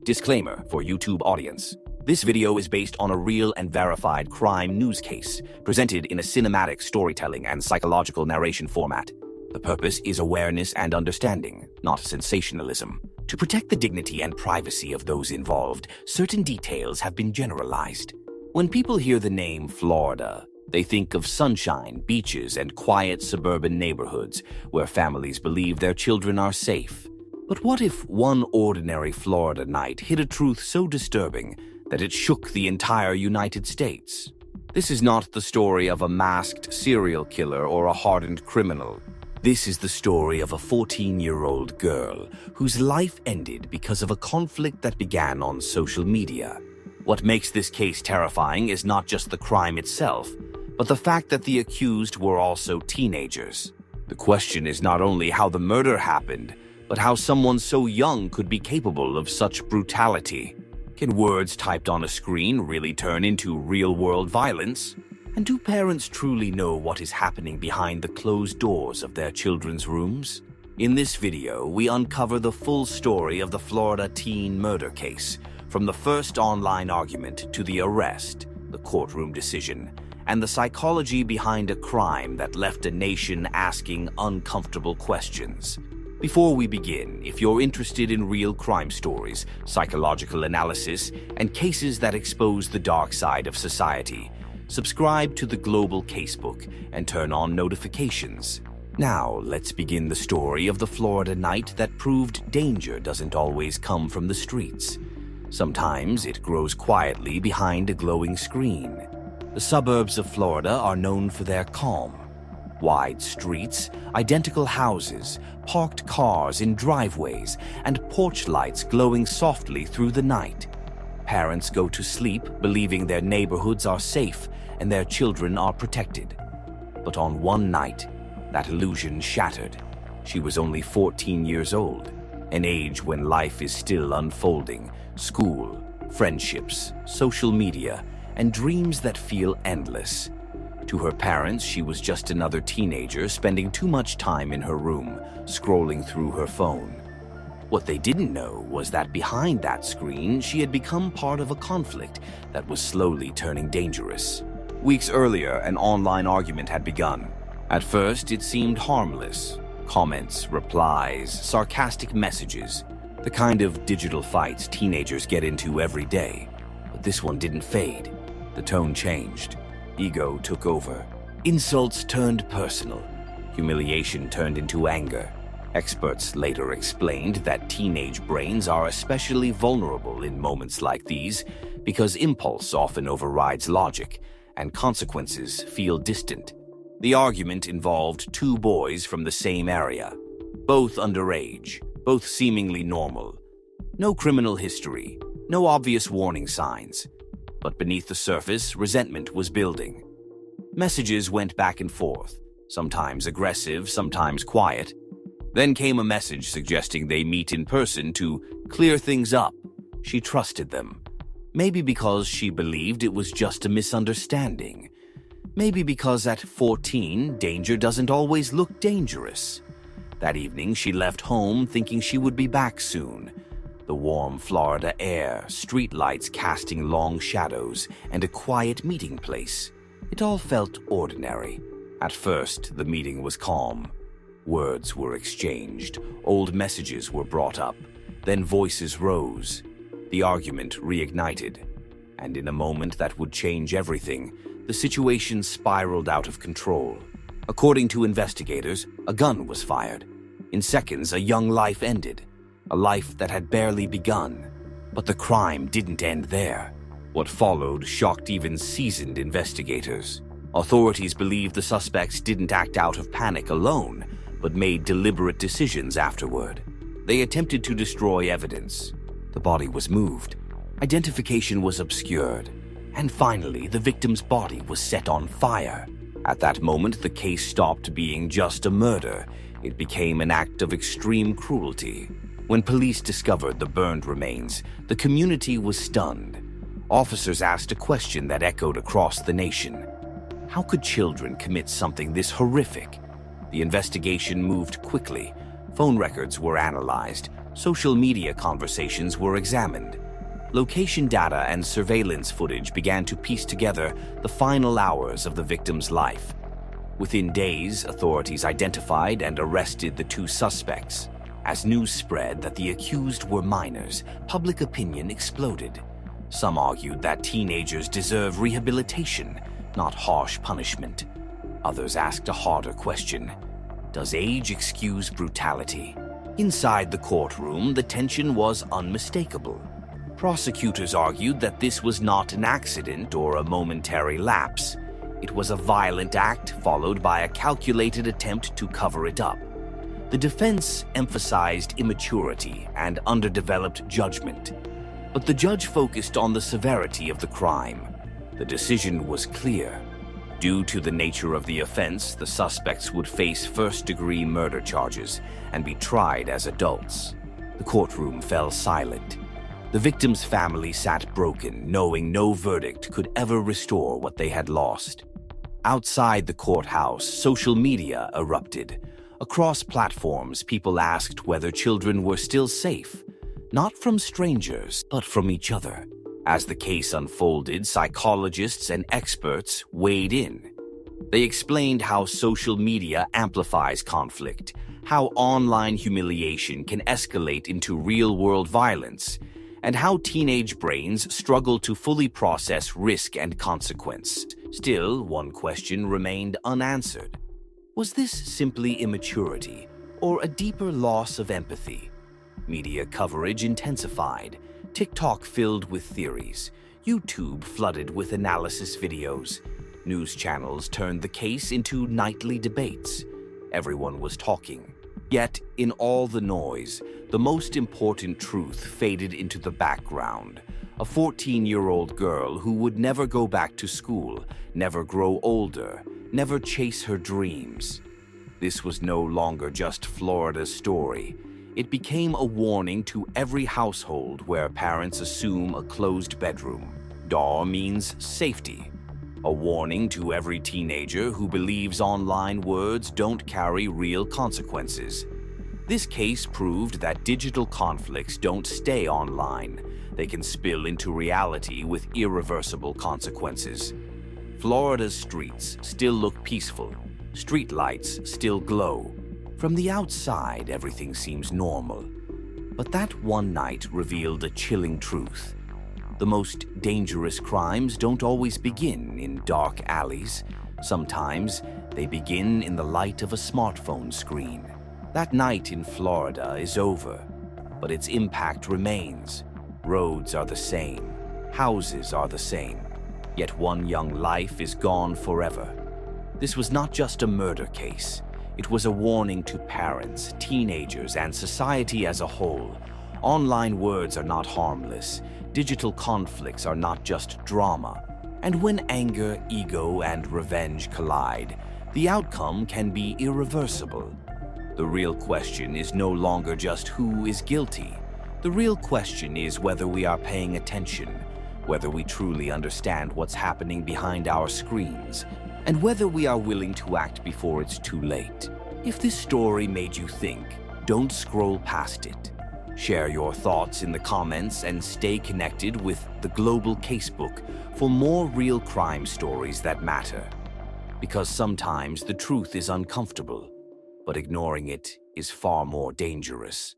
Disclaimer for YouTube audience. This video is based on a real and verified crime news case, presented in a cinematic storytelling and psychological narration format. The purpose is awareness and understanding, not sensationalism. To protect the dignity and privacy of those involved, certain details have been generalized. When people hear the name Florida, they think of sunshine, beaches, and quiet suburban neighborhoods where families believe their children are safe. But what if one ordinary Florida night hid a truth so disturbing that it shook the entire United States? This is not the story of a masked serial killer or a hardened criminal. This is the story of a 14-year-old girl whose life ended because of a conflict that began on social media. What makes this case terrifying is not just the crime itself, but the fact that the accused were also teenagers. The question is not only how the murder happened, but how someone so young could be capable of such brutality. Can words typed on a screen really turn into real-world violence? And do parents truly know what is happening behind the closed doors of their children's rooms? In this video, we uncover the full story of the Florida teen murder case, from the first online argument to the arrest, the courtroom decision, and the psychology behind a crime that left a nation asking uncomfortable questions. Before we begin, if you're interested in real crime stories, psychological analysis, and cases that expose the dark side of society, subscribe to the Global Casebook and turn on notifications. Now, let's begin the story of the Florida night that proved danger doesn't always come from the streets. Sometimes it grows quietly behind a glowing screen. The suburbs of Florida are known for their calm. Wide streets, identical houses, parked cars in driveways, and porch lights glowing softly through the night. Parents go to sleep believing their neighborhoods are safe and their children are protected. But on one night, that illusion shattered. She was only 14 years old, an age when life is still unfolding. School, friendships, social media, and dreams that feel endless. To her parents, she was just another teenager spending too much time in her room, scrolling through her phone. What they didn't know was that behind that screen, she had become part of a conflict that was slowly turning dangerous. Weeks earlier, an online argument had begun. At first, it seemed harmless. Comments, replies, sarcastic messages. The kind of digital fights teenagers get into every day. But this one didn't fade. The tone changed. Ego took over. Insults turned personal. Humiliation turned into anger. Experts later explained that teenage brains are especially vulnerable in moments like these because impulse often overrides logic and consequences feel distant. The argument involved two boys from the same area, both underage, both seemingly normal. No criminal history, no obvious warning signs. But beneath the surface, resentment was building. Messages went back and forth, sometimes aggressive, sometimes quiet. Then came a message suggesting they meet in person to clear things up. She trusted them. Maybe because she believed it was just a misunderstanding. Maybe because at 14, danger doesn't always look dangerous. That evening, she left home thinking she would be back soon. The warm Florida air, streetlights casting long shadows, and a quiet meeting place. It all felt ordinary. At first, the meeting was calm. Words were exchanged, old messages were brought up, then voices rose. The argument reignited. And in a moment that would change everything, the situation spiraled out of control. According to investigators, a gun was fired. In seconds, a young life ended. A life that had barely begun. But the crime didn't end there. What followed shocked even seasoned investigators. Authorities believed the suspects didn't act out of panic alone, but made deliberate decisions afterward. They attempted to destroy evidence. The body was moved. Identification was obscured. And finally, the victim's body was set on fire. At that moment, the case stopped being just a murder. It became an act of extreme cruelty. When police discovered the burned remains, the community was stunned. Officers asked a question that echoed across the nation. How could children commit something this horrific? The investigation moved quickly. Phone records were analyzed, Social media conversations were examined. Location data and surveillance footage began to piece together the final hours of the victim's life. Within days, authorities identified and arrested the two suspects. As news spread that the accused were minors, public opinion exploded. Some argued that teenagers deserve rehabilitation, not harsh punishment. Others asked a harder question: does age excuse brutality? Inside the courtroom, the tension was unmistakable. Prosecutors argued that this was not an accident or a momentary lapse. It was a violent act followed by a calculated attempt to cover it up. The defense emphasized immaturity and underdeveloped judgment, but the judge focused on the severity of the crime. The decision was clear. Due to the nature of the offense, the suspects would face first-degree murder charges and be tried as adults. The courtroom fell silent. The victim's family sat broken, knowing no verdict could ever restore what they had lost. Outside the courthouse, social media erupted. Across platforms, people asked whether children were still safe, not from strangers, but from each other. As the case unfolded, psychologists and experts weighed in. They explained how social media amplifies conflict, how online humiliation can escalate into real-world violence, and how teenage brains struggle to fully process risk and consequence. Still, one question remained unanswered. Was this simply immaturity, or a deeper loss of empathy? Media coverage intensified. TikTok filled with theories. YouTube flooded with analysis videos. News channels turned the case into nightly debates. Everyone was talking. Yet, in all the noise, the most important truth faded into the background. A 14-year-old girl who would never go back to school, never grow older, never chase her dreams. This was no longer just Florida's story. It became a warning to every household where parents assume a closed bedroom. Door means safety. A warning to every teenager who believes online words don't carry real consequences. This case proved that digital conflicts don't stay online. They can spill into reality with irreversible consequences. Florida's streets still look peaceful. Streetlights still glow. From the outside, everything seems normal. But that one night revealed a chilling truth. The most dangerous crimes don't always begin in dark alleys. Sometimes they begin in the light of a smartphone screen. That night in Florida is over, but its impact remains. Roads are the same. Houses are the same. Yet one young life is gone forever. This was not just a murder case. It was a warning to parents, teenagers, and society as a whole. Online words are not harmless. Digital conflicts are not just drama. And when anger, ego, and revenge collide, the outcome can be irreversible. The real question is no longer just who is guilty. The real question is whether we are paying attention, whether we truly understand what's happening behind our screens, and whether we are willing to act before it's too late. If this story made you think, don't scroll past it. Share your thoughts in the comments and stay connected with the Global Casebook for more real crime stories that matter. Because sometimes the truth is uncomfortable, but ignoring it is far more dangerous.